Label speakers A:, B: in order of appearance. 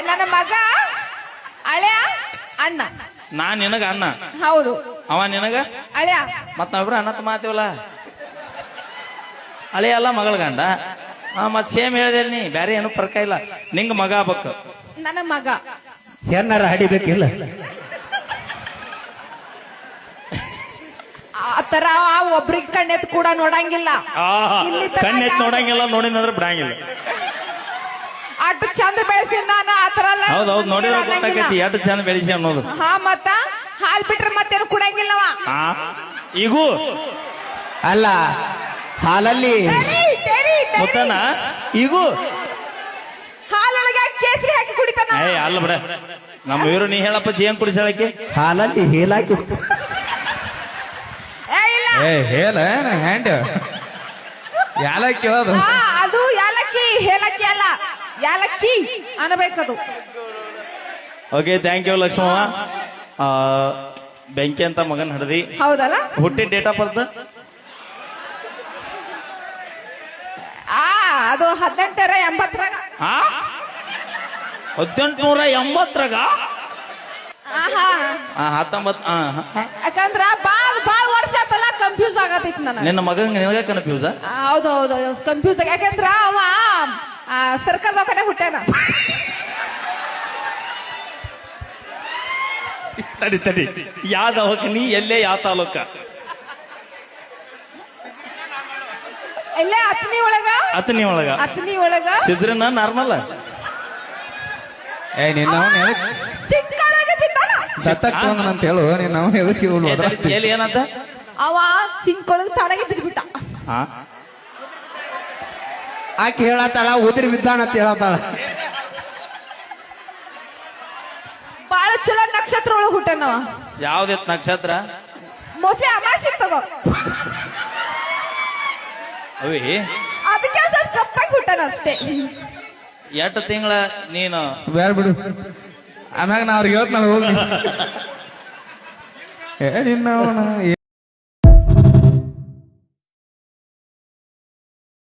A: ನನ್ನ ಮಗ ಅಳೆಯ ಅಣ್ಣ.
B: ನಾ ನಿನಗ ಅಣ್ಣ,
A: ಹೌದು.
B: ಅವ ನಿನಗ
A: ಅಳೆಯ.
B: ಮತ್ ನಾವಿಬ್ರು ಅಣ್ಣ ಮಾತೀವಲ್ಲ. ಅಳಿ ಅಲ್ಲ ಮಗಳ ಗಂಡ. ಮತ್ ಸೇಮ್ ಹೇಳಿದೆ ನೀ, ಬ್ಯಾರೆ ಏನು ಫರ್ಕ ಇಲ್ಲ. ನಿಂಗ ಮಗ ಆಗ್ಬೇಕು.
A: ನನ್ನ ಮಗ
C: ಏನಾರ ಹಡಿಬೇಕಿಲ್ಲ.
A: ಆತರ ಒಬ್ರಿಗೆ ಕಣ್ಣೆತ್ ಕೂಡ ನೋಡಂಗಿಲ್ಲ. ಇಲ್ಲಿ ತನಕ
B: ಕಣ್ಣೆತ್ ನೋಡಂಗಿಲ್ಲ, ನೋಡಿನಂದ್ರೆ ಬಿಡಂಗಿಲ್ಲ.
A: ಅಷ್ಟು ಚಂದ ಬೆಳೆಸಿ ನಾನು ಆತರ
B: ಹೌದೌದು, ನೋಡಿದ್ರೆ ಗೊತ್ತಾಕೈತಿ ಎಷ್ಟು ಚಂದ ಬೆಳೆಸಿ ಅನ್ನೋದು.
A: ಹಾ, ಮತ್ತ ಹಾಲ್ ಬಿಟ್ರೆ ಮತ್ತೇನು ಕುಡಂಗಿಲ್ಲವ.
B: ಈಗೂ
C: ಅಲ್ಲ, ಹಾಲಲ್ಲಿ
B: ಗೊತ್ತಾನ ಈಗೂ
A: ಹಾಲೊಳಗೆ ಕೇಸರಿ ಹಾಕಿ ಕುಡಿತಾನ.
B: ಅಲ್ಲ ಬಿಡ, ನಮ್ಮ ಇವರು ನೀ ಹೇಳಪ್ಪ ಜೇನ್ ಕುಡಿಸಾಳಕ್ಕೆ.
C: ಹಾಲಲ್ಲಿ ಹೇಲಾಕಿ
A: ಇಲ್ಲ,
C: ಹೇಳ ಹ್ಯಾಂಡ್ ಯಾಲಕ್ಕಿ ಅದು.
A: ಅದು ಯಾಲಕ್ಕಿ, ಹೇಲಕ್ಕಿ ಅಲ್ಲ, ಯಾಲಕ್ಕಿ ಅನ್ನಬೇಕದು.
B: Okay, thank you Lakshmavva. ಬೆಂಕಿ ಅಂತ ಮಗನ್ ಹಡದಿ.
A: ಹೌದಲ್ಲ.
B: ಹುಟ್ಟಿದ ಡೇಟ್ ಆಫ್ ಬರ್ತ್
A: ಅದು 1880.
B: 1880. 19.
A: ಯಾಕಂದ್ರ ಬಾಳ್ ವರ್ಷ ಆತಲ್ಲ, ಕನ್ಫ್ಯೂಸ್ ಆಗತೈತಿ ನನಗೆ.
B: ನಿನ್ನ ಮಗಂಗ ನಿನಗ ಕನ್ಫ್ಯೂಸ್?
A: ಹೌದು, ಕನ್ಫ್ಯೂಸ್. ಯಾಕಂದ್ರ ಅವ ಸರ್ಕಾರ ದವಾಖಾನೆ ಹುಟ್ಟ್ಯಾನ.
B: ತಡಿ, ಯಾವ ದವಾಖಾನಿ, ಎಲ್ಲೇ, ಯಾವ ತಾಲೂಕ?
A: ಎಲ್ಲೇ ಅತ್ನಿ ಒಳಗ. ಅತ್ನಿ ಒಳಗ
B: ಸಿಜ್ರನ ನಾರ್ಮಲ್.
A: ಚಿಕ್ಕಳಾಗ ಬಿದ್ದಾನ.
C: ಅಂತ ಹೇಳು ನೀನು.
B: ಎಲ್ಲಿ ಏನಂತ?
A: ಅವ ಸಿಂಕೊಳಗ ತಾನಾಗೆ ಬಿದ್ಬಿಟ್ಟ.
C: ಆಕೆ ಹೇಳತ್ತಾಳ ಉದಿರಿ ಬಿದ್ದಾನ ಅಂತ ಹೇಳತ್ತಾಳ.
A: ಬಾಳ ಚಲೋ ನಕ್ಷತ್ರ ಒಳಗ ಹುಟ್ಟ್ಯಾನವ.
B: ಯಾವ್ದಿತ್ ನಕ್ಷತ್ರ?
A: ಮೋಸ್ಟ್ಲಿ ಅಮಾಸಿ ಇರ್ತದ.
B: ಅವಿ
A: ಅದಕ್ಕೆ ಸ್ವಲ್ಪ ಕಪ್ಪಾಗಿ ಹುಟ್ಟಾನ ಅಷ್ಟೇ.
B: ಎಷ್ಟು ತಿಂಗಳ ನೀನು?
C: ಬೇಡ ಬಿಡು, ಆಮ್ಯಾಗ ನಾ ಅವ್ರಿಗೆ ಹೇಳ್ತ ನಾನು ಹೋಗಿ.